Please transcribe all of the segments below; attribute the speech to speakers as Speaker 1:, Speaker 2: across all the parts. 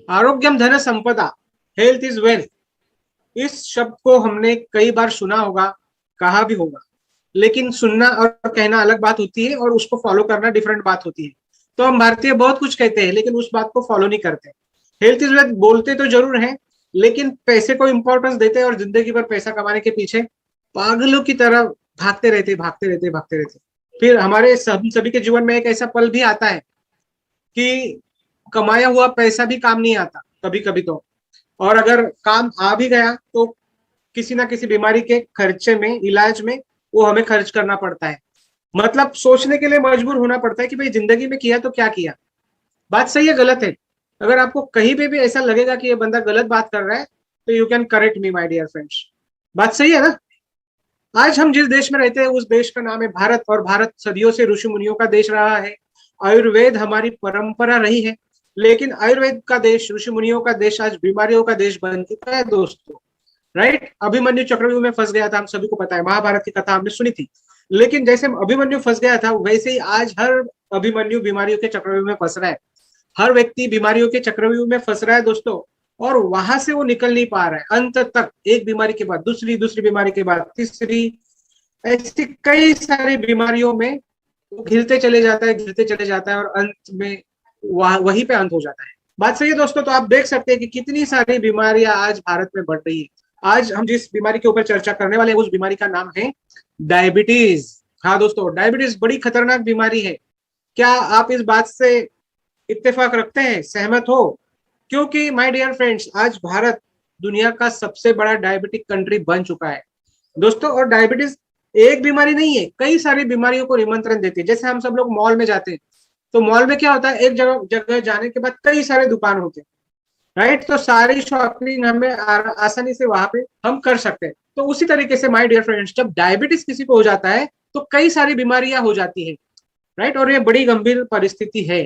Speaker 1: आरोग्यम धन संपदा, health is wealth. इस शब्द को हमने कई बार सुना होगा, कहा भी होगा, लेकिन सुनना और कहना अलग बात होती है और उसको फॉलो करना डिफरेंट बात होती है। तो हम भारतीय बहुत कुछ कहते हैं लेकिन उस बात को फॉलो नहीं करते। हेल्थ इज वेल्थ बोलते तो जरूर हैं, लेकिन पैसे को इंपॉर्टेंस देते हैं और जिंदगी भर पैसा कमाने के पीछे पागलों की तरह भागते रहते भागते रहते भागते रहते। फिर हमारे सभी के जीवन में एक ऐसा पल भी आता है कि कमाया हुआ पैसा भी काम नहीं आता कभी कभी तो। और अगर काम आ भी गया तो किसी ना किसी बीमारी के खर्चे में, इलाज में वो हमें खर्च करना पड़ता है। मतलब सोचने के लिए मजबूर होना पड़ता है कि भाई जिंदगी में किया तो क्या किया, बात सही है गलत है। अगर आपको कहीं पे भी ऐसा लगेगा कि ये बंदा गलत बात कर रहा है तो you can correct me my dear friends. बात सही है ना। आज हम जिस देश में रहते हैं उस देश का नाम है भारत, और भारत सदियों से ऋषि मुनियों का देश रहा है। आयुर्वेद हमारी परंपरा रही है, लेकिन आयुर्वेद का देश, ऋषि मुनियों का देश आज बीमारियों का देश बन चुका है दोस्तों। राइट, अभिमन्यु चक्रव्यूह में फंस गया था, हम सभी को पता है, महाभारत की कथा हमने सुनी थी। लेकिन जैसे अभिमन्यु फंस गया था वैसे ही आज हर अभिमन्यु बीमारियों के चक्रव्यूह में फंस रहा है। हर व्यक्ति बीमारियों के चक्रव्यूह में फंस रहा है दोस्तों, और वहां से वो निकल नहीं पा रहा है। अंत तक एक बीमारी के बाद दूसरी, दूसरी बीमारी के बाद तीसरी, ऐसी कई सारी बीमारियों में वो घिरते चले जाता है, घिरते चले जाता है, और अंत में वहीं पे अंत हो जाता है। बात सही है दोस्तों। तो आप देख सकते हैं कि कितनी सारी बीमारियां आज भारत में बढ़ रही है। आज हम जिस बीमारी के ऊपर चर्चा करने वाले हैं उस बीमारी का नाम है डायबिटीज। हाँ दोस्तों, डायबिटीज बड़ी खतरनाक बीमारी है। क्या आप इस बात से इत्तेफाक रखते हैं, सहमत हो? क्योंकि माय डियर फ्रेंड्स, आज भारत दुनिया का सबसे बड़ा डायबिटिक कंट्री बन चुका है दोस्तों। और डायबिटीज एक बीमारी नहीं है, कई सारी बीमारियों को निमंत्रण देती है। जैसे हम सब लोग मॉल में जाते हैं तो मॉल में क्या होता है, एक जगह जगह जाने के बाद कई सारे दुकान होते हैं। राइट, तो सारी शॉपिंग हमें आसानी से वहां पे हम कर सकते हैं। तो उसी तरीके से माय डियर फ्रेंड्स, जब डायबिटीज किसी को हो जाता है तो कई सारी बीमारियां हो जाती है। राइट, और ये बड़ी गंभीर परिस्थिति है।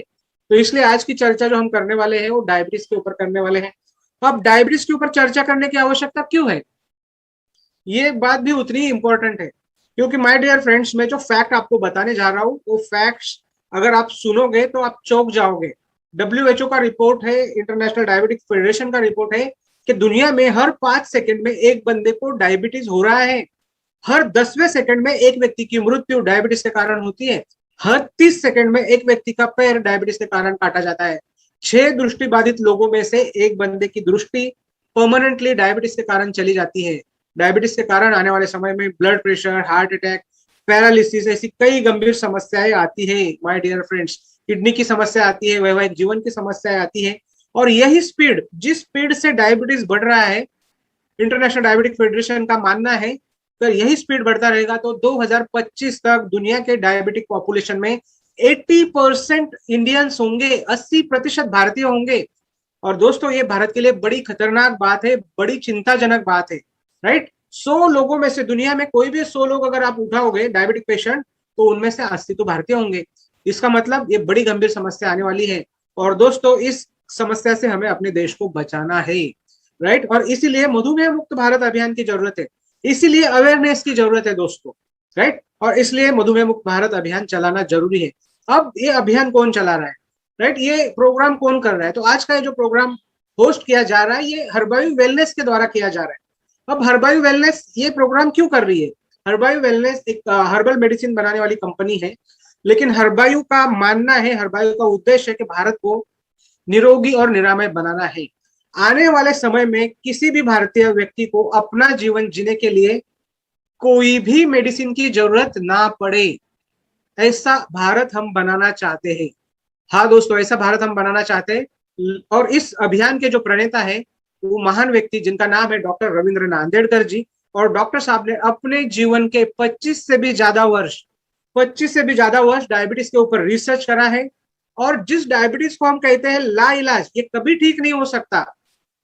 Speaker 1: तो इसलिए आज की चर्चा जो हम करने वाले हैं वो डायबिटीज के ऊपर करने वाले हैं। अब डायबिटीज के ऊपर चर्चा करने की आवश्यकता क्यों है, ये बात भी उतनी ही इंपॉर्टेंट है। क्योंकि माय डियर फ्रेंड्स, मैं जो फैक्ट आपको बताने जा रहा हूँ वो फैक्ट्स अगर आप सुनोगे तो आप चौंक जाओगे। डब्ल्यूएचओ का रिपोर्ट है, इंटरनेशनल डायबिटिक फेडरेशन का रिपोर्ट है कि दुनिया में हर 5 सेकंड में एक बंदे को डायबिटीज हो रहा है। हर 10वें सेकंड में एक व्यक्ति की मृत्यु डायबिटीज के कारण होती है। हर 30 सेकंड में एक व्यक्ति का पैर डायबिटीज के कारण काटा जाता है। 6 दृष्टि बाधित लोगों में से एक बंदे की दृष्टि परमानेंटली डायबिटीज के कारण चली जाती है। डायबिटीज के कारण आने वाले समय में blood pressure, heart attack, paralysis, ऐसी कई गंभीर समस्याएं आती है माय डियर फ्रेंड्स। किडनी की समस्या आती है, वैवाहिक जीवन की समस्याएं आती है। और यही स्पीड, जिस स्पीड से डायबिटीज बढ़ रहा है, इंटरनेशनल डायबिटिक फेडरेशन का मानना है अगर यही स्पीड बढ़ता रहेगा तो 2025 तक दुनिया के डायबिटिक पॉपुलेशन में 80% इंडियंस होंगे, 80% भारतीय होंगे। और दोस्तों ये भारत के लिए बड़ी खतरनाक बात है, बड़ी चिंताजनक बात है। राइट, 100 लोगों में से, दुनिया में कोई भी 100 लोग अगर आप उठाओगे डायबिटिक पेशेंट, तो उनमें से 80 तो भारतीय होंगे। इसका मतलब ये बड़ी गंभीर समस्या आने वाली है। और दोस्तों इस समस्या से हमें अपने देश को बचाना है। राइट, और इसीलिए मधुमेह मुक्त भारत अभियान की जरूरत है, इसीलिए अवेयरनेस की जरूरत है दोस्तों। राइट, और इसलिए मधुमेह मुक्त भारत अभियान चलाना जरूरी है। अब ये अभियान कौन चला रहा है, राइट, ये प्रोग्राम कौन कर रहा है? तो आज का जो प्रोग्राम होस्ट किया जा रहा है ये हर्बल वेलनेस के द्वारा किया जा रहा है। अब हर्बल वेलनेस ये प्रोग्राम क्यों कर रही है? हर्बल वेलनेस एक हर्बल मेडिसिन बनाने वाली कंपनी है, लेकिन हर्बायु का मानना है, हर्बायु का उद्देश्य है कि भारत को निरोगी और निरामय बनाना है। आने वाले समय में किसी भी भारतीय व्यक्ति को अपना जीवन जीने के लिए कोई भी मेडिसिन की जरूरत ना पड़े, ऐसा भारत हम बनाना चाहते हैं। हाँ दोस्तों, ऐसा भारत हम बनाना चाहते हैं। और इस अभियान के जो प्रणेता है वो महान व्यक्ति जिनका नाम है डॉक्टर रविंद्रनाथ अंबेडकर जी। और डॉक्टर साहब ने अपने जीवन के 25 से भी ज्यादा वर्ष डायबिटीज के ऊपर रिसर्च करा है। और जिस डायबिटीज को हम कहते हैं ला इलाज, ये कभी ठीक नहीं हो सकता,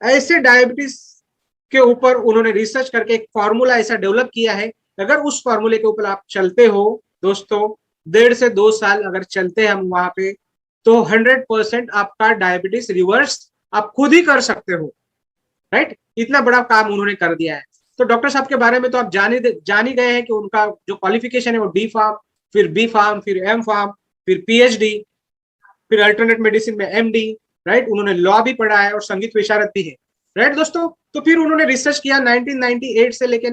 Speaker 1: ऐसे डायबिटीज के ऊपर उन्होंने रिसर्च करके एक फॉर्मूला ऐसा डेवलप किया है। अगर उस फॉर्मूले के ऊपर आप चलते हो दोस्तों, 1.5 से 2 साल अगर चलते हैं हम वहां पे, तो 100% आपका डायबिटीज रिवर्स आप खुद ही कर सकते हो। राइट, इतना बड़ा काम उन्होंने कर दिया है। तो डॉक्टर साहब के बारे में तो आप जान ही गए हैं कि उनका जो क्वालिफिकेशन है वो डी फार्म, फिर बी फार्म, फिर एम फार्म, फिर पीएचडी, फिर अल्टरनेट मेडिसिन में एमडी, राइट। उन्होंने लॉ भी पढ़ा है और संगीत विशारद भी है, राइट दोस्तों। तो फिर उन्होंने रिसर्च किया 1998 से लेकर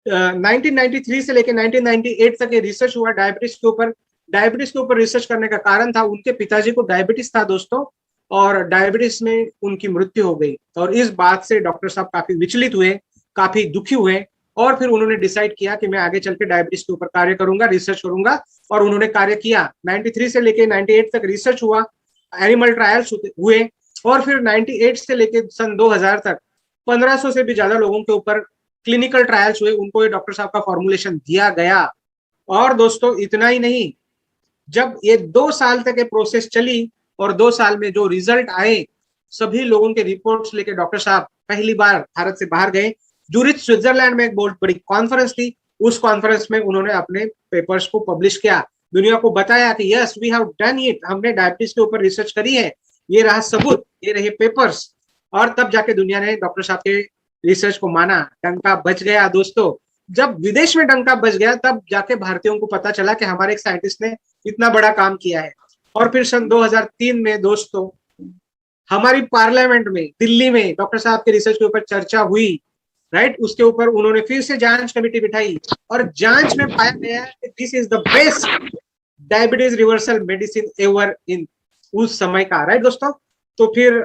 Speaker 1: 1993 से लेकर 1998 तक ये रिसर्च हुआ डायबिटीज के ऊपर। डायबिटीज के ऊपर रिसर्च करने का कारण था उनके पिताजी को डायबिटीज था दोस्तों, और डायबिटीज में उनकी मृत्यु हो गई। और इस बात से डॉक्टर साहब काफी विचलित हुए, काफी दुखी हुए, और फिर उन्होंने डिसाइड किया कि मैं आगे चल के डायबिटीज के ऊपर कार्य करूंगा, रिसर्च करूंगा। और उन्होंने कार्य किया। 93 से लेके 98 तक रिसर्च हुआ, एनिमल ट्रायल्स हुए, और फिर 98 से लेके सन 2000 तक 1500 से भी ज्यादा लोगों के ऊपर क्लिनिकल ट्रायल्स हुए। उनको ये डॉक्टर साहब का फॉर्मुलेशन दिया गया। और दोस्तों इतना ही नहीं, जब ये 2 साल तक ये प्रोसेस चली और 2 साल में जो रिजल्ट आए, सभी लोगों के रिपोर्ट्स लेके डॉक्टर साहब पहली बार भारत से बाहर गए। जूरिच स्विट्जरलैंड में एक बहुत बड़ी कॉन्फ्रेंस थी। उस कॉन्फ्रेंस में उन्होंने अपने पेपर्स को पब्लिश किया, दुनिया को बताया कि yes we have done it, हमने डायबिटीज के ऊपर रिसर्च करी है, ये रहा सबूत, ये रहे पेपर्स। और तब जाके दुनिया ने डॉक्टर साहब के रिसर्च को माना। डंका बच गया दोस्तों। जब विदेश में डंका बच गया तब जाके भारतीयों को पता चला कि हमारे एक साइंटिस्ट ने इतना बड़ा काम किया है। और फिर सन 2003 में दोस्तों हमारी पार्लियामेंट में दिल्ली में डॉक्टर साहब के रिसर्च के ऊपर चर्चा हुई, राइट। उसके ऊपर उन्होंने फिर से जांच कमेटी बिठाई और जांच में पाया गया कि this is the best diabetes reversal medicine ever in उस समय का, राइट दोस्तों। तो फिर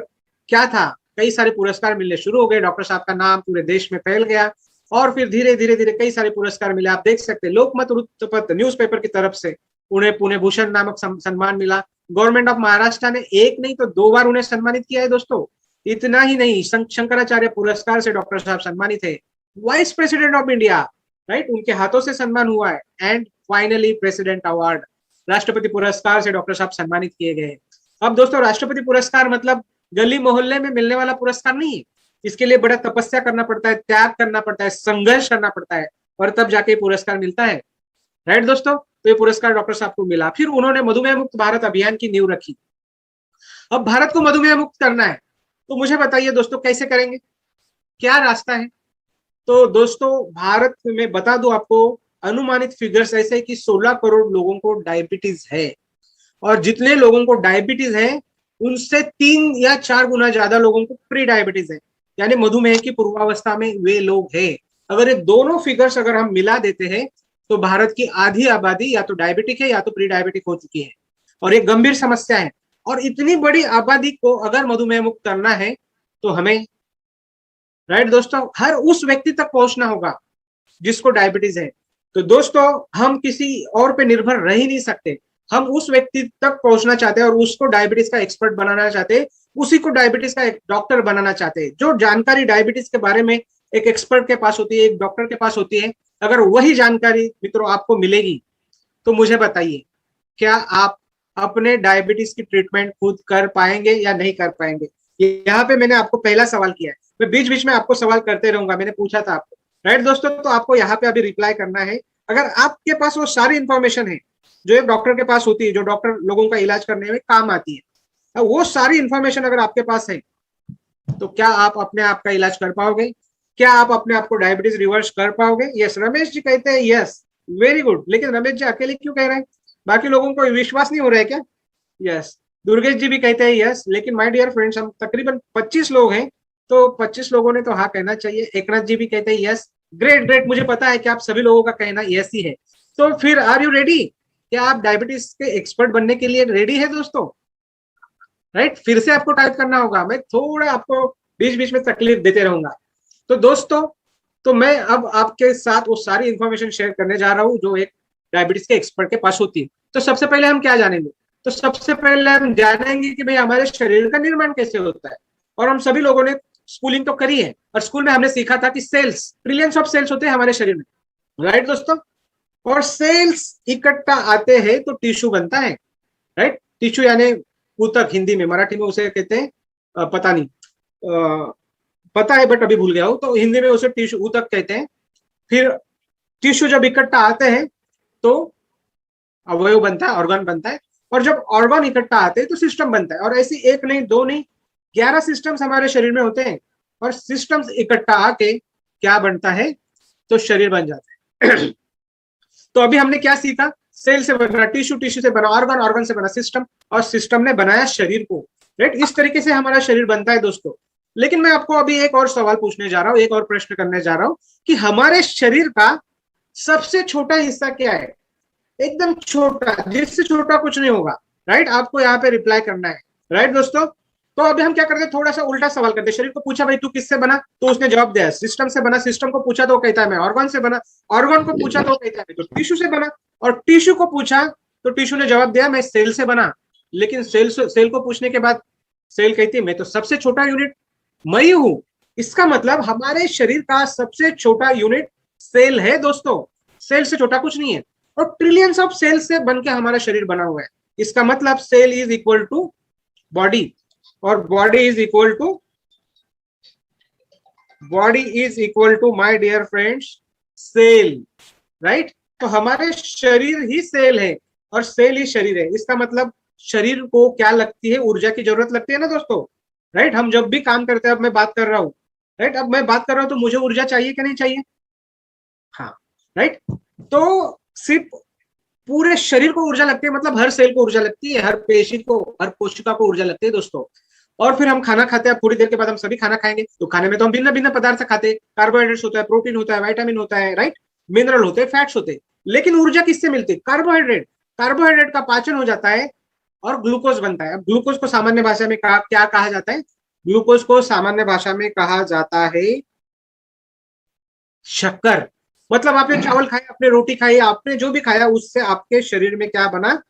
Speaker 1: क्या था, कई सारे पुरस्कार मिलने शुरू हो गए, डॉक्टर साहब का नाम पूरे देश में फैल गया, और फिर धीरे धीरे धीरे कई सारे पुरस्कार मिले। आप देख सकते हैं लोकमत वृत्तपत्र न्यूज़पेपर की तरफ से उन्हें पुणे भूषण नामक सम्मान मिला। गवर्नमेंट ऑफ महाराष्ट्र ने एक नहीं तो 2 बार उन्हें सम्मानित किया है दोस्तों। इतना ही नहीं, शंकराचार्य पुरस्कार से डॉक्टर साहब सम्मानित है। Vice president of India, right, उनके हाथों से सम्मान हुआ है। एंड फाइनली प्रेसिडेंट अवार्ड, राष्ट्रपति पुरस्कार से डॉक्टर साहब सम्मानित किए गए। अब दोस्तों राष्ट्रपति पुरस्कार मतलब गली मोहल्ले में मिलने वाला पुरस्कार नहीं है। इसके लिए बड़ा तपस्या करना पड़ता है, त्याग करना पड़ता है, संघर्ष करना पड़ता है, और तब जाके पुरस्कार मिलता है, राइट दोस्तों। तो ये पुरस्कार डॉक्टर साहब को मिला। फिर उन्होंने मधुमेह मुक्त भारत अभियान की नींव रखी। अब भारत को मधुमेह मुक्त करना है, तो मुझे बताइए दोस्तों कैसे करेंगे, क्या रास्ता है। तो दोस्तों भारत में बता दूं आपको, अनुमानित फिगर्स ऐसे कि 16 करोड़ लोगों को डायबिटीज है, और जितने लोगों को डायबिटीज है उनसे 3 या 4 गुना ज्यादा लोगों को प्री डायबिटीज है, यानी मधुमेह की पूर्वावस्था में वे लोग हैं। अगर ये दोनों फिगर्स अगर हम मिला देते हैं तो भारत की आधी आबादी या तो डायबिटिक है या तो प्री डायबिटिक हो चुकी है, और ये गंभीर समस्या है। और इतनी बड़ी आबादी को अगर मधुमेह मुक्त करना है तो हमें, राइट दोस्तों, हर उस व्यक्ति तक पहुंचना होगा जिसको डायबिटीज है। तो दोस्तों हम किसी और पे निर्भर रह ही नहीं सकते। हम उस व्यक्ति तक पहुंचना चाहते हैं और उसको डायबिटीज का एक्सपर्ट बनाना चाहते हैं, उसी को डायबिटीज का एक डॉक्टर बनाना चाहते हैं। जो जानकारी डायबिटीज के बारे में एक एक्सपर्ट के पास होती है, एक डॉक्टर के पास होती है, अगर वही जानकारी मित्रों आपको मिलेगी तो मुझे बताइए, क्या आप अपने डायबिटीज की ट्रीटमेंट खुद कर पाएंगे या नहीं कर पाएंगे। यहाँ पे मैंने आपको पहला सवाल किया है, मैं बीच बीच में आपको सवाल करते रहूंगा, मैंने पूछा था आपको, राइट दोस्तों। तो आपको यहाँ पे अभी रिप्लाई करना है। अगर आपके पास वो सारी इंफॉर्मेशन है जो एक डॉक्टर के पास होती है, जो डॉक्टर लोगों का इलाज करने में काम आती है, वो सारी इंफॉर्मेशन अगर आपके पास है तो क्या आप अपने आप का इलाज कर पाओगे, क्या आप अपने आप को डायबिटीज रिवर्स कर पाओगे। यस, रमेश जी कहते हैं यस, वेरी गुड। लेकिन रमेश जी अकेले क्यों कह रहे हैं, बाकी लोगों को विश्वास नहीं हो रहा है क्या। यस, दुर्गेश जी भी कहते हैं यस। लेकिन माय डियर फ्रेंड्स, हम तकरीबन 25 लोग हैं, तो 25 लोगों ने तो हाँ कहना चाहिए। एकनाथ जी भी कहते हैं यस। ग्रेट ग्रेट, मुझे पता है कि आप सभी लोगों का कहना यस ही है। तो फिर आर यू रेडी, क्या आप डायबिटीज के एक्सपर्ट बनने के लिए रेडी है दोस्तों, राइट। फिर से आपको टाइप करना होगा, मैं थोड़ा आपको बीच बीच में तकलीफ देते रहूंगा। तो दोस्तों, तो मैं अब आपके साथ वो सारी इंफॉर्मेशन शेयर करने जा रहा हूँ जो एक डायबिटीज के एक्सपर्ट के पास होती है। तो सबसे पहले हम क्या जानेंगे, तो सबसे पहले हम जानेंगे कि भाई हमारे शरीर का निर्माण कैसे होता है। और हम सभी लोगों ने स्कूलिंग तो करी है, और स्कूल में हमने सीखा था कि सेल्स, ट्रिलियंस ऑफ सेल्स होते हैं हमारे शरीर में, राइट दोस्तों। और सेल्स इकट्ठा आते हैं तो टिश्यू बनता है, राइट। टिश्यू यानी ऊतक, हिंदी में, मराठी में उसे कहते हैं पता नहीं, पता है बट अभी भूल गया हूं, तो हिंदी में उसे टिश्यू, ऊतक कहते हैं। फिर टिश्यू जब इकट्ठा आते हैं तो अवयव बनता है, ऑर्गन बनता है, और जब ऑर्गन इकट्ठा आते हैं तो सिस्टम बनता है। और ऐसी एक नहीं, दो नहीं, 11 सिस्टम्स हमारे शरीर में होते हैं, और सिस्टम्स इकट्ठा आके क्या बनता है, तो शरीर बन जाता है। तो अभी हमने क्या सीखा, सेल से बना टिश्यू, टिश्यू से बना ऑर्गन, ऑर्गन से बना सिस्टम, और सिस्टम ने बनाया शरीर को। राइट। इस तरीके से हमारा शरीर बनता है दोस्तों। लेकिन मैं आपको अभी एक और सवाल पूछने जा रहा हूं, एक और प्रश्न करने जा रहा हूं कि हमारे शरीर का सबसे छोटा हिस्सा क्या है? एकदम छोटा, जिससे छोटा कुछ नहीं होगा। राइट, आपको यहाँ पे रिप्लाई करना है। राइट दोस्तों, तो अभी हम क्या करते हैं, थोड़ा सा उल्टा सवाल करते हैं। शरीर को पूछा भाई तू किससे बना, तो उसने जवाब दिया सिस्टम से बना। सिस्टम को पूछा तो वो कहता है मैं ऑर्गन से बना। ऑर्गन को पूछा तो वो कहता है तो टिश्यू से बना। और टिश्यू को पूछा तो टिश्यू ने जवाब दिया मैं सेल से बना। लेकिन सेल को पूछने के बाद सेल कहती है मैं तो सबसे छोटा यूनिट मैं ही हूं। इसका मतलब हमारे शरीर का सबसे छोटा यूनिट सेल है दोस्तों। सेल से छोटा कुछ नहीं है। और ट्रिलियंस ऑफ सेल से बनके हमारा शरीर बना हुआ है। इसका मतलब cell is equal to body, और body is equal to my dear friends cell. Right, तो हमारे शरीर ही सेल है और सेल ही शरीर है। इसका मतलब शरीर को क्या लगती है, ऊर्जा की जरूरत लगती है ना दोस्तों। राइट, हम जब भी काम करते हैं, अब मैं बात कर रहा हूं, राइट, अब मैं बात कर रहा हूं तो मुझे ऊर्जा चाहिए कि नहीं चाहिए? हाँ, राइट। तो सिर्फ पूरे शरीर को ऊर्जा लगती है, मतलब हर सेल को ऊर्जा लगती है, हर पेशी को, हर कोशिका को ऊर्जा लगती है दोस्तों। और फिर हम खाना खाते हैं, थोड़ी देर के बाद हम सभी खाना खाएंगे, तो खाने में तो हम भिन्न भिन्न पदार्थ खाते हैं। कार्बोहाइड्रेट्स होता है, प्रोटीन होता है, विटामिन होता है, राइट, मिनरल होते हैं, फैट्स होते हैं। लेकिन ऊर्जा किससे मिलती है? कार्बोहाइड्रेट। कार्बोहाइड्रेट का पाचन हो जाता है और ग्लूकोज बनता है। अब ग्लूकोज को सामान्य भाषा में क्या कहा जाता है? ग्लूकोज को सामान्य भाषा में कहा जाता है शक्कर। मतलब आपने चावल खाया, आपने रोटी खाई, आपने जो भी खाया उससे आपके शरीर में क्या बना?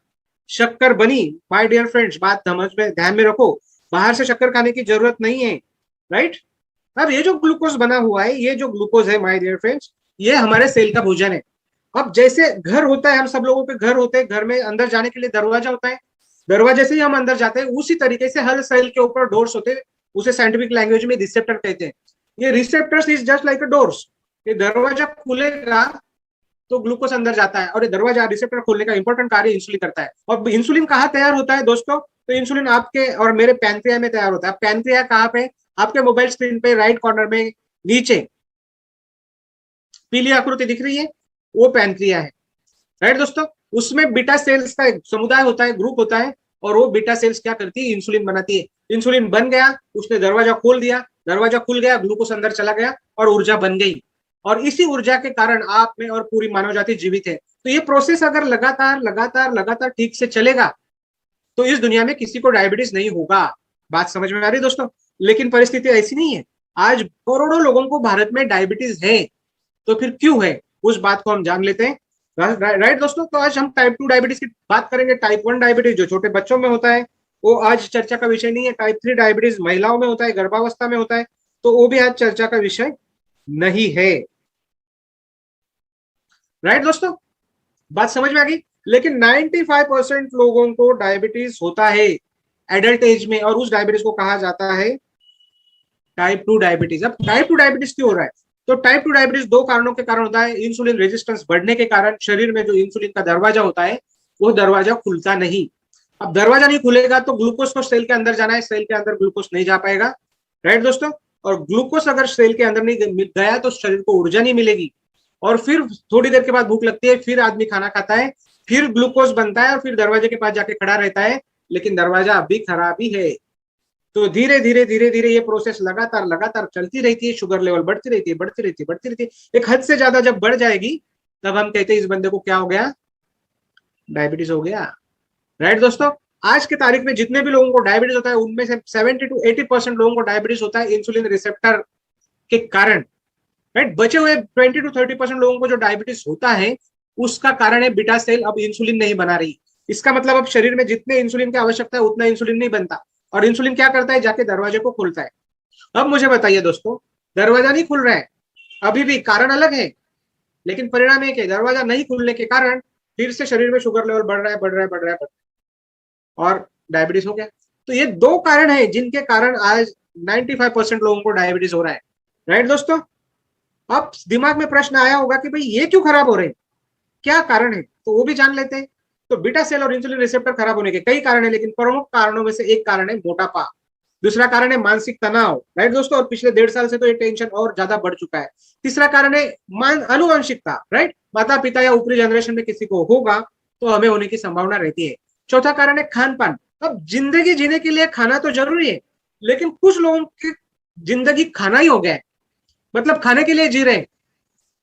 Speaker 1: शक्कर बनी। माय डियर फ्रेंड्स, बात समझ में, ध्यान में रखो, बाहर से शक्कर खाने की जरूरत नहीं है। राइट, अब ये जो ग्लूकोज बना हुआ है, ये जो ग्लूकोज है माय डियर फ्रेंड्स, ये हमारे सेल का भोजन है। अब जैसे घर होता है, हम सब लोगों के घर होते हैं, घर में अंदर जाने के लिए दरवाजा होता है, दरवाजे से ही हम अंदर जाते हैं। उसी तरीके से हर सेल के ऊपर डोर्स होते हैं, उसे साइंटिफिक लैंग्वेज में रिसेप्टर कहते हैं। ये receptors is just like a doors. ये दरवाजा खुलेगा तो ग्लूकोज अंदर जाता है, और ये दरवाजा रिसेप्टर खोलने का इंपॉर्टेंट कार्य इंसुलिन करता है। और इंसुलिन कहाँ तैयार होता है दोस्तों? तो इंसुलिन आपके और मेरे पैनक्रिया में तैयार होता है। पैनक्रिया कहाँ पे? आपके मोबाइल स्क्रीन पे राइट कॉर्नर में नीचे पीली आकृति दिख रही है, वो पैनक्रिया है। राइट दोस्तों, उसमें बीटा सेल्स का एक समुदाय होता है, ग्रुप होता है, और वो बीटा सेल्स क्या करती है? इंसुलिन बनाती है। इंसुलिन बन गया, उसने दरवाजा खोल दिया, दरवाजा खुल गया, ग्लूकोज अंदर चला गया और ऊर्जा बन गई। और इसी ऊर्जा के कारण आप में और पूरी मानव जाति जीवित है। तो ये प्रोसेस अगर लगातार लगातार लगातार ठीक से चलेगा तो इस दुनिया में किसी को डायबिटीज नहीं होगा। बात समझ में आ रही है दोस्तों? लेकिन परिस्थिति ऐसी नहीं है। आज करोड़ों लोगों को भारत में डायबिटीज है, तो फिर क्यों है उस बात को हम जान लेते हैं। राइट दोस्तों, तो आज हम टाइप 2 डायबिटीज की बात करेंगे। टाइप 1 डायबिटीज जो छोटे बच्चों में होता है वो आज चर्चा का विषय नहीं है। टाइप 3 डायबिटीज महिलाओं में होता है, गर्भावस्था में होता है, तो वो भी आज चर्चा का विषय नहीं है। राइट दोस्तों, बात समझ में आ गई? लेकिन 95% लोगों को डायबिटीज होता है एडल्ट एज में, और उस डायबिटीज को कहा जाता है टाइप 2 डायबिटीज। अब टाइप 2 डायबिटीज क्यों हो रहा है? तो टाइप 2 डायबिटीज दो कारणों के कारण होता है। इंसुलिन रेजिस्टेंस बढ़ने के कारण शरीर में जो इंसुलिन का दरवाजा होता है वो दरवाजा खुलता नहीं। अब दरवाजा नहीं खुलेगा तो ग्लूकोज को सेल के अंदर जाना है, सेल के अंदर ग्लूकोज नहीं जा पाएगा। राइट दोस्तों, और ग्लूकोज अगर सेल के अंदर नहीं गया तो शरीर को ऊर्जा नहीं मिलेगी, और फिर थोड़ी देर के बाद भूख लगती है, फिर आदमी खाना खाता है, फिर ग्लूकोज बनता है और फिर दरवाजे के पास जाके खड़ा रहता है, लेकिन दरवाजा अभी खराब ही है। तो धीरे धीरे धीरे धीरे ये प्रोसेस लगातार लगातार चलती रहती है। शुगर लेवल बढ़ती रहती है, बढ़ती रहती है, बढ़ती रहती है। एक हद से ज्यादा जब बढ़ जाएगी तब हम कहते हैं इस बंदे को क्या हो गया? डायबिटीज हो गया। राइट दोस्तों, आज की तारीख में जितने भी लोगों को डायबिटीज होता है उनमें से 70 to 80% लोगों को डायबिटीज होता है इंसुलिन रिसेप्टर के कारण। राइट, बचे हुए 20 to 30% लोगों को जो डायबिटीज होता है उसका कारण है बीटा सेल अब इंसुलिन नहीं बना रही। इसका मतलब अब शरीर में जितने इंसुलिन की आवश्यकता है उतना इंसुलिन नहीं बनता, और इंसुलिन क्या करता है? जाके दरवाजे को खोलता है। अब मुझे बताइए दोस्तों, दरवाजा नहीं खुल रहा है अभी भी, कारण अलग है, लेकिन परिणाम एक है। दरवाजा नहीं खुलने के कारण फिर से शरीर में शुगर लेवल बढ़ रहा है, बढ़ रहा है, बढ़ रहा है, और डायबिटीज हो गया। तो ये दो कारण है जिनके कारण आज 95% लोगों को डायबिटीज हो रहा है। राइट दोस्तों, अब दिमाग में प्रश्न आया होगा कि भाई ये क्यों खराब हो रहे हैं, क्या कारण है, तो वो भी जान लेते हैं। तो बीटा सेल और इंसुलिन रिसेप्टर खराब होने के कई कारण है, लेकिन प्रमुख कारणों में से एक कारण है मोटापा, दूसरा कारण है मानसिक तनाव। राइट दोस्तों, और पिछले 1.5 साल से तो ये टेंशन और ज्यादा बढ़ चुका है। तीसरा कारण है अनुवांशिकता। राइट, माता पिता या ऊपरी जनरेशन में किसी को होगा तो हमें होने की संभावना रहती है। चौथा कारण है खान पान। अब जिंदगी जीने के लिए खाना तो जरूरी है, लेकिन कुछ लोगों की जिंदगी खाना ही हो गया है, मतलब खाने के लिए जी रहे हैं।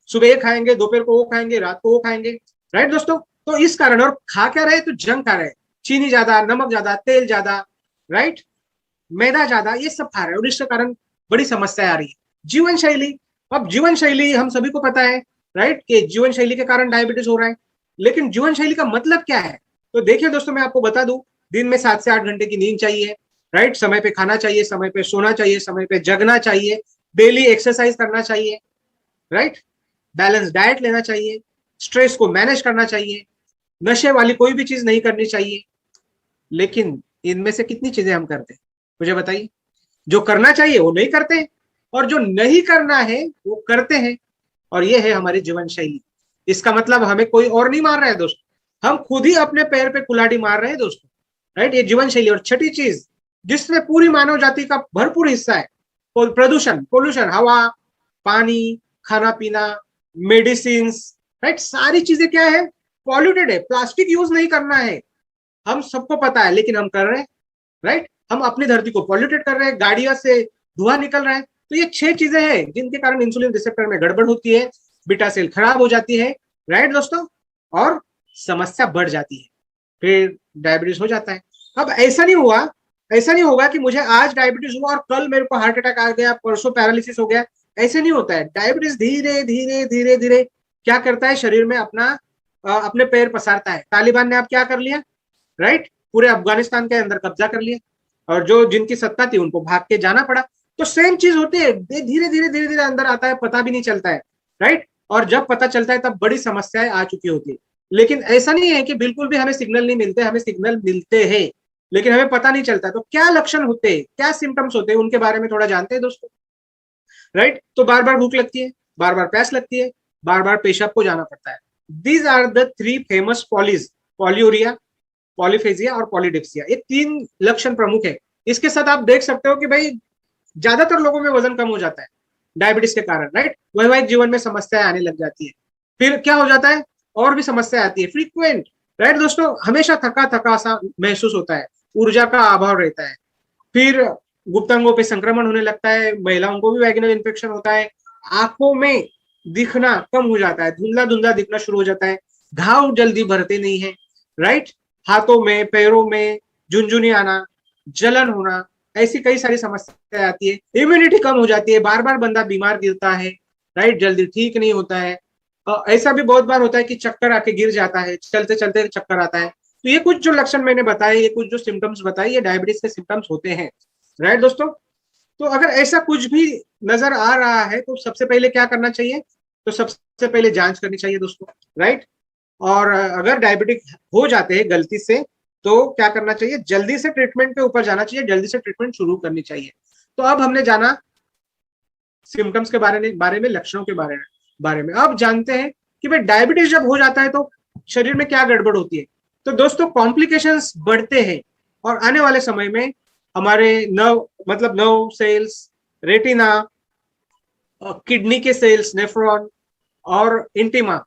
Speaker 1: सुबह ये खाएंगे, दोपहर को वो खाएंगे, रात को वो खाएंगे, राइट दोस्तों। तो इस कारण, और खा क्या रहे, तो जंक खा रहे, चीनी ज्यादा, नमक ज्यादा, तेल ज्यादा, राइट, मैदा ज्यादा, ये सब खा रहे हैं, और इसके कारण बड़ी समस्या आ रही है। जीवन शैली, अब जीवन शैली हम सभी को पता है, राइट, कि जीवन शैली के कारण डायबिटीज हो रहा है। लेकिन जीवन शैली का मतलब क्या है? तो देखिए दोस्तों, मैं आपको बता दूं, दिन में 7 से 8 घंटे की नींद चाहिए, राइट, समय पे खाना चाहिए, समय पे सोना चाहिए, समय पे जगना चाहिए, डेली एक्सरसाइज करना चाहिए, राइट, बैलेंस डाइट लेना चाहिए, स्ट्रेस को मैनेज करना चाहिए, नशे वाली कोई भी चीज नहीं करनी चाहिए। लेकिन इनमें से कितनी चीजें हम करते हैं, मुझे बताइए। जो करना चाहिए वो नहीं करते, और जो नहीं करना है वो करते हैं, और ये है हमारी जीवन शैली। इसका मतलब हमें कोई और नहीं मार रहा है दोस्तों, हम खुद ही अपने पैर पे कुल्हाड़ी मार रहे हैं दोस्तों, राइट, ये जीवन शैली। और छठी चीज जिसमें पूरी मानव जाति का भरपूर हिस्सा है, प्रदूषण, पोल्यूशन, हवा, पानी, खाना पीना, मेडिसिन, राइट, सारी चीजें क्या है, पॉल्यूटेड है। प्लास्टिक यूज नहीं करना है, हम सबको पता है, लेकिन हम कर रहे हैं, राइट। हम अपनी धरती को पॉल्यूटेड कर रहे हैं, गाड़ियों से धुआं निकल रहा है। तो ये 6 चीजें हैं जिनके कारण इंसुलिन रिसेप्टर में गड़बड़ होती है, बीटा सेल खराब हो जाती है, राइट दोस्तों, और समस्या बढ़ जाती है, फिर डायबिटीज हो जाता है। अब ऐसा नहीं हुआ, ऐसा नहीं होगा कि मुझे आज डायबिटीज हुआ और कल मेरे को हार्ट अटैक आ गया, परसों पैरालिसिस हो गया, ऐसे नहीं होता है। डायबिटीज धीरे धीरे धीरे धीरे क्या करता है, शरीर में अपना अपने पैर पसारता है। तालिबान ने अब क्या कर लिया, राइट, पूरे अफगानिस्तान के अंदर कब्जा कर लिया, और जो जिनकी सत्ता थी उनको भाग के जाना पड़ा। तो सेम चीज होती है, धीरे धीरे धीरे धीरे अंदर आता है, पता भी नहीं चलता है, राइट। और जब पता चलता है तब बड़ी समस्याएं आ चुकी होती है। लेकिन ऐसा नहीं है कि बिल्कुल भी हमें सिग्नल नहीं मिलते, हमें सिग्नल मिलते हैं, लेकिन हमें पता नहीं चलता। तो क्या लक्षण होते हैं, क्या सिम्टम्स होते हैं, उनके बारे में थोड़ा जानते हैं दोस्तों, राइट। तो बार बार भूख लगती है, बार बार प्यास लगती है, बार बार पेशाब को जाना पड़ता है। These are the 3 famous polys, polyuria, polyphagia और पॉलीडिप्सिया, ये 3 लक्षण प्रमुख है। इसके साथ आप देख सकते हो कि भाई ज्यादातर लोगों में वजन कम हो जाता है डायबिटीज के कारण, राइट। वैवाहिक जीवन में समस्याएं आने लग जाती है, फिर क्या हो जाता है, और भी समस्या आती है, फ्रीक्वेंट, राइट दोस्तों, हमेशा थका थका सा महसूस होता है, ऊर्जा का अभाव रहता है, फिर गुप्तांगों पे संक्रमण होने लगता है, महिलाओं को भी वैगिनल इन्फेक्शन होता है, आंखों में दिखना कम हो जाता है, धुंधला धुंधला दिखना शुरू हो जाता है, घाव जल्दी भरते नहीं है, राइट, हाथों में पैरों में झुनझुनी आना, जलन होना, ऐसी कई सारी समस्याएं आती है। इम्यूनिटी कम हो जाती है, बार बार बंदा बीमार गिरता है, राइट, जल्दी ठीक नहीं होता है। ऐसा भी बहुत बार होता है कि चक्कर आके गिर जाता है, चलते चलते चक्कर आता है। तो ये कुछ जो लक्षण मैंने बताए, ये कुछ जो सिम्टम्स बताए, ये डायबिटीज के सिम्टम्स होते हैं, राइट दोस्तों। तो अगर ऐसा कुछ भी नजर आ रहा है तो सबसे पहले क्या करना चाहिए, तो सबसे पहले जांच करनी चाहिए दोस्तों, राइट। और अगर डायबिटिक हो जाते हैं गलती से, तो क्या करना चाहिए, जल्दी से ट्रीटमेंट पे ऊपर जाना चाहिए, जल्दी से ट्रीटमेंट शुरू करनी चाहिए। तो अब हमने जाना सिम्टम्स के बारे में, लक्षणों के बारे में। अब जानते हैं कि भाई डायबिटीज जब हो जाता है तो शरीर में क्या गड़बड़ होती है। तो दोस्तों कॉम्प्लिकेशंस बढ़ते हैं, और आने वाले समय में हमारे नर्व सेल्स, रेटिना, किडनी के सेल्स, नेफ्रॉन और intima,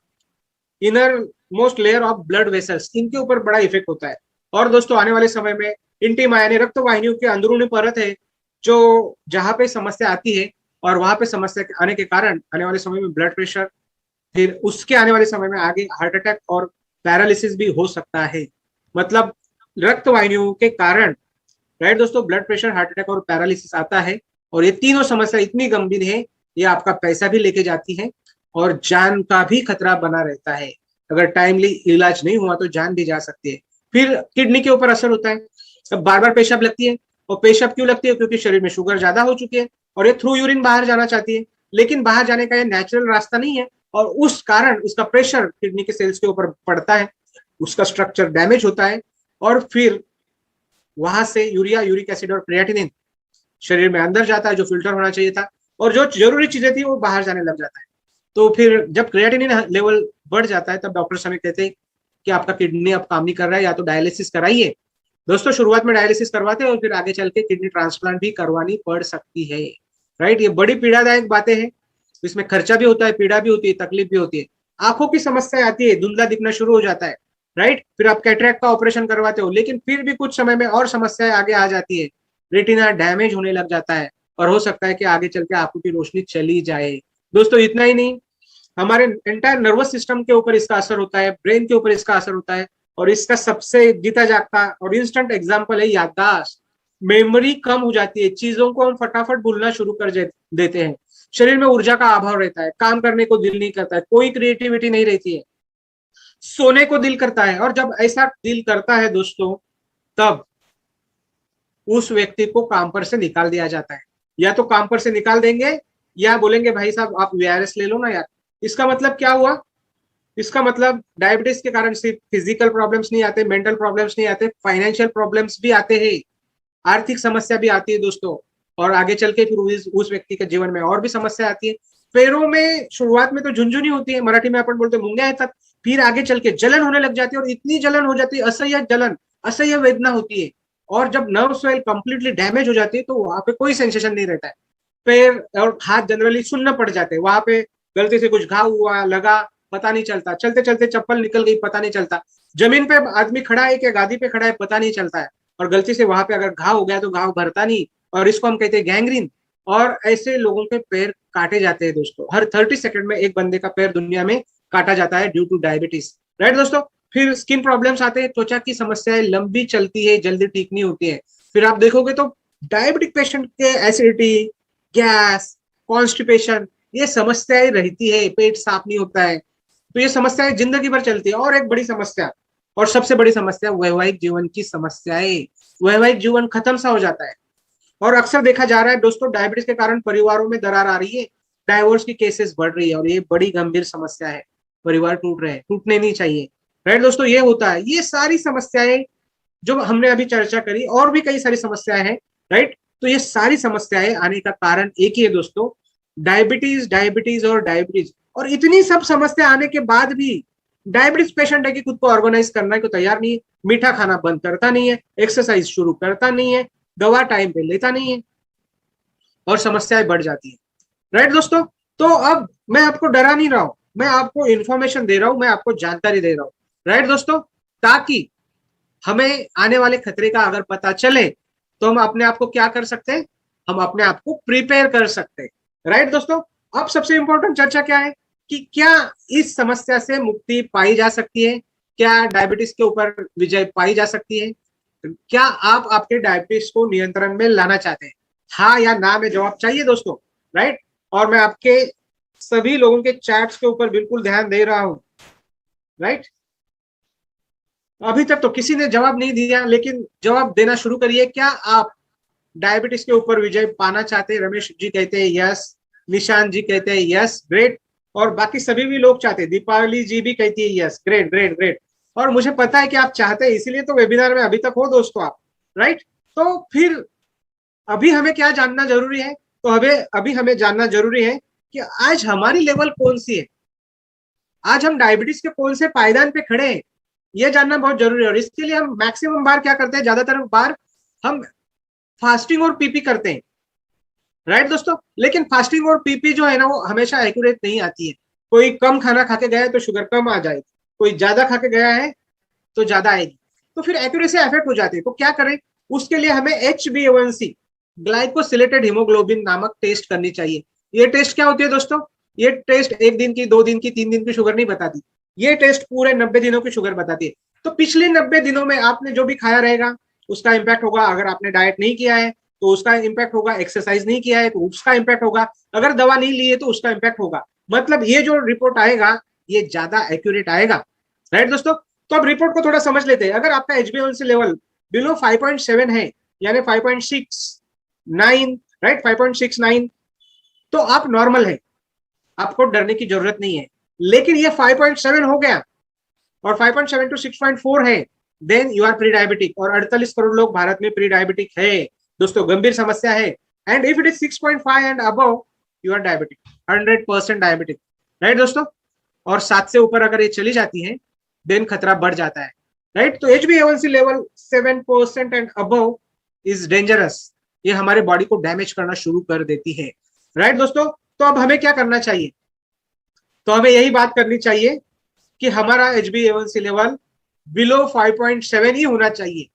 Speaker 1: inner most layer of blood vessels, इनके ऊपर बड़ा इफेक्ट होता है। और दोस्तों आने वाले समय में इंटिमा यानी रक्त वाहिनियों की अंदरूनी परत है, जो जहां पे समस्या आती है, और वहां पे समस्या आने के कारण आने वाले समय में ब्लड प्रेशर, फिर उसके आने वाले समय में आगे हार्ट अटैक और पैरालिसिस भी हो सकता है। मतलब रक्त वाहिनियों के कारण, राइट दोस्तों, ब्लड प्रेशर, हार्ट अटैक और पैरालिसिस आता है। और ये तीनों समस्या इतनी गंभीर है, ये आपका पैसा भी लेके जाती है और जान का भी खतरा बना रहता है। अगर टाइमली इलाज नहीं हुआ तो जान भी जा सकती है। फिर किडनी के ऊपर असर होता है, अब बार बार पेशाब लगती है। और पेशाब क्यों लगती है, क्योंकि शरीर में शुगर ज्यादा हो चुकी है और ये थ्रू यूरिन बाहर जाना चाहती है, लेकिन बाहर जाने का ये नेचुरल रास्ता नहीं है, और उस कारण उसका प्रेशर किडनी के सेल्स के ऊपर पड़ता है, उसका स्ट्रक्चर डैमेज होता है, और फिर वहां से यूरिया, यूरिक एसिड और क्रिएटिनिन शरीर में अंदर जाता है, जो फिल्टर होना चाहिए था, और जो जरूरी चीजें थी वो बाहर जाने लग जाता है। तो फिर जब क्रिएटिनिन लेवल बढ़ जाता है, तब डॉक्टर हमें कहते हैं कि आपका किडनी अब काम नहीं कर रहा है, या तो डायलिसिस कराइए। दोस्तों शुरुआत में डायलिसिस करवाते हैं, और फिर आगे चल के किडनी ट्रांसप्लांट भी करवानी पड़ सकती है, राइट। ये बड़ी पीड़ादायक बातें हैं, इसमें खर्चा भी होता है, पीड़ा भी होती है, तकलीफ भी होती है। आंखों की समस्या आती है, धुंधला दिखना शुरू हो जाता है, राइट। फिर आप कैटरेक्ट का ऑपरेशन करवाते हो, लेकिन फिर भी कुछ समय में और समस्याएं आगे आ जाती है, रेटिना डैमेज होने लग जाता है और हो सकता है कि आगे चल के आंखों की रोशनी चली जाए। दोस्तों इतना ही नहीं, हमारे एंटायर नर्वस सिस्टम के ऊपर इसका असर होता है, ब्रेन के ऊपर इसका असर होता है। और इसका सबसे जीता जागता और इंस्टेंट एग्जाम्पल है याददाश्त। मेमोरी कम हो जाती है, चीजों को हम फटाफट भूलना शुरू कर देते हैं। शरीर में ऊर्जा का अभाव रहता है, काम करने को दिल नहीं करता है, कोई क्रिएटिविटी नहीं रहती है, सोने को दिल करता है। और जब ऐसा दिल करता है दोस्तों, तब उस व्यक्ति को काम पर से निकाल दिया जाता है। या तो काम पर से निकाल देंगे, या बोलेंगे भाई साहब आप वीआरएस ले लो ना यार। इसका मतलब क्या हुआ? इसका मतलब डायबिटीज के कारण सिर्फ फिजिकल प्रॉब्लम्स नहीं आते, मेंटल प्रॉब्लम्स नहीं आते, फाइनेंशियल प्रॉब्लम्स भी आते हैं, आर्थिक समस्या भी आती है दोस्तों। और आगे चल के फिर उस व्यक्ति के जीवन में और भी समस्या आती है। पैरों में शुरुआत में तो झुंझुनी होती है, मराठी में अपन बोलते मुंग्या तक, फिर आगे चल के जलन होने लग जाती है, और इतनी जलन हो जाती है, असह्य जलन, असह्य वेदना होती है। और जब नर्व सेल कंप्लीटली डैमेज हो जाती है तो वहां पे कोई सेंसेशन नहीं रहता है। पैर और हाथ जनरली सुन्न पड़ जाते हैं, वहां पे गलती से कुछ घाव हुआ लगा पता नहीं चलता, चलते चलते चप्पल निकल गई पता नहीं चलता, जमीन पे आदमी खड़ा है कि गादी पे खड़ा है पता नहीं चलता है, और गलती से वहां पे अगर घाव हो गया तो घाव भरता नहीं, और इसको हम कहते हैं गैंग्रीन। और ऐसे लोगों के पैर काटे जाते हैं दोस्तों, हर 30 सेकंड में एक बंदे का पैर दुनिया में काटा जाता है ड्यू टू डायबिटीज, राइट दोस्तों। फिर स्किन प्रॉब्लम्स आते हैं, त्वचा की समस्याएं लंबी चलती है, जल्दी ठीक नहीं होती है। फिर आप देखोगे तो डायबिटिक पेशेंट के एसिडिटी, गैस, कॉन्स्टिपेशन, ये समस्याएं रहती है, पेट साफ नहीं होता है, तो ये समस्याएं जिंदगी भर चलती है। और एक बड़ी समस्या, और सबसे बड़ी समस्या, वैवाहिक जीवन की समस्याएं। वैवाहिक जीवन खत्म सा हो जाता है। और अक्सर देखा जा रहा है दोस्तों, डायबिटीज के कारण परिवारों में दरार आ रही है, डाइवोर्स की केसेस बढ़ रही है, और ये बड़ी गंभीर समस्या है। परिवार टूट रहे हैं, टूटने नहीं चाहिए, राइट दोस्तों। ये होता है, ये सारी समस्याएं जो हमने अभी चर्चा करी, और भी कई सारी समस्याएं हैं, राइट। तो ये सारी समस्याएं आने का कारण एक ही है दोस्तों, डायबिटीज, डायबिटीज और डायबिटीज। और इतनी सब समस्या आने के बाद भी डायबिटीज पेशेंट है कि खुद को ऑर्गेनाइज करने को तैयार नहीं है, मीठा खाना बंद करता नहीं है, एक्सरसाइज शुरू करता नहीं है, दवा टाइम पे लेता नहीं है, और समस्याएं बढ़ जाती है, राइट दोस्तों। तो अब मैं आपको डरा नहीं रहा हूं, मैं आपको इंफॉर्मेशन दे रहा हूं, मैं आपको जानकारी दे रहा हूं, राइट दोस्तों, ताकि हमें आने वाले खतरे का अगर पता चले तो हम अपने आप को क्या कर सकते हैं, हम अपने आप को प्रिपेयर कर सकते हैं, राइट दोस्तों। अब सबसे इंपॉर्टेंट चर्चा क्या है कि क्या इस समस्या से मुक्ति पाई जा सकती है, क्या डायबिटीज के ऊपर विजय पाई जा सकती है, क्या आप आपके डायबिटीज को नियंत्रण में लाना चाहते हैं? हाँ या ना में जवाब चाहिए दोस्तों, राइट। और मैं आपके सभी लोगों के चैट्स के ऊपर बिल्कुल ध्यान दे रहा हूं, राइट। अभी तक तो किसी ने जवाब नहीं दिया, लेकिन जवाब देना शुरू करिए। क्या आप डायबिटीज के ऊपर विजय पाना चाहते हैं? रमेश जी कहते हैं यस, निशांत जी कहते हैं यस, ग्रेट। और बाकी सभी भी लोग चाहते हैं, दीपावली जी भी कहती है यस, ग्रेट ग्रेट ग्रेट। और मुझे पता है कि आप चाहते हैं, इसीलिए तो वेबिनार में अभी तक हो दोस्तों आप, राइट। तो फिर अभी हमें क्या जानना जरूरी है? तो अभी हमें जानना जरूरी है कि आज हमारी लेवल कौन सी है, आज हम डायबिटीज के कौन से पायदान पे खड़े हैं, ये जानना बहुत जरूरी है। और इसके लिए हम मैक्सिमम बार क्या करते हैं, ज्यादातर बार हम फास्टिंग और पीपी करते हैं, राइट दोस्तों। लेकिन फास्टिंग और पीपी जो है ना, वो हमेशा एक्यूरेट नहीं आती है। कोई कम खाना खा के गया है तो शुगर कम आ जाएगी, कोई ज्यादा खा के गया है तो ज्यादा आएगी, तो फिर एक्यूरेसी अफेक्ट हो जाती है। तो क्या करें, उसके लिए हमें HbA1c, ग्लाइकोसिलेटेड हीमोग्लोबिन नामक टेस्ट करनी चाहिए। ये टेस्ट क्या होती है दोस्तों? ये टेस्ट 1 दिन की, 2 दिन की, 3 दिन की शुगर नहीं बताती, ये टेस्ट पूरे 90 दिनों की शुगर बताती है। तो पिछले 90 दिनों में आपने जो भी खाया रहेगा उसका इंपैक्ट होगा। अगर आपने डाइट नहीं किया है तो उसका इंपैक्ट होगा, एक्सरसाइज नहीं किया है तो उसका इंपैक्ट होगा, अगर दवा नहीं ली है तो उसका इंपैक्ट होगा। मतलब ये जो रिपोर्ट आएगा ये ज्यादा एक्यूरेट आएगा, राइट दोस्तों। तो अब रिपोर्ट को थोड़ा समझ लेते हैं। अगर आपका HbA1c लेवल बिलो 5.7 है, यानी 5.69, राइट, 5.69, तो आप नॉर्मल है, आपको डरने की जरूरत नहीं है। लेकिन ये 5.7 हो गया और 5.7 टू 6.4 है, then you are pre diabetic. और 48 करोड़ लोग भारत में प्री डायबिटिक है दोस्तों, गंभीर समस्या है। And if it is 6.5 and above, you are diabetic, 100% diabetic, right दोस्तों। और 7 से ऊपर अगर ये चली जाती है देन खतरा बढ़ जाता है, राइट। तो HbA1c level 7% and above is dangerous, ये हमारे बॉडी को डैमेज करना शुरू कर देती है, राइट दोस्तों। तो अब हमें क्या करना चाहिए? तो हमें यही बात करनी चाहिए कि हमारा HbA1c लेवल बिलो 5.7 ही होना चाहिए,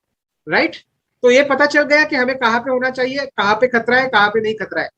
Speaker 1: राइट। तो ये पता चल गया कि हमें कहाँ पे होना चाहिए, कहाँ पे खतरा है, कहाँ पे नहीं खतरा है।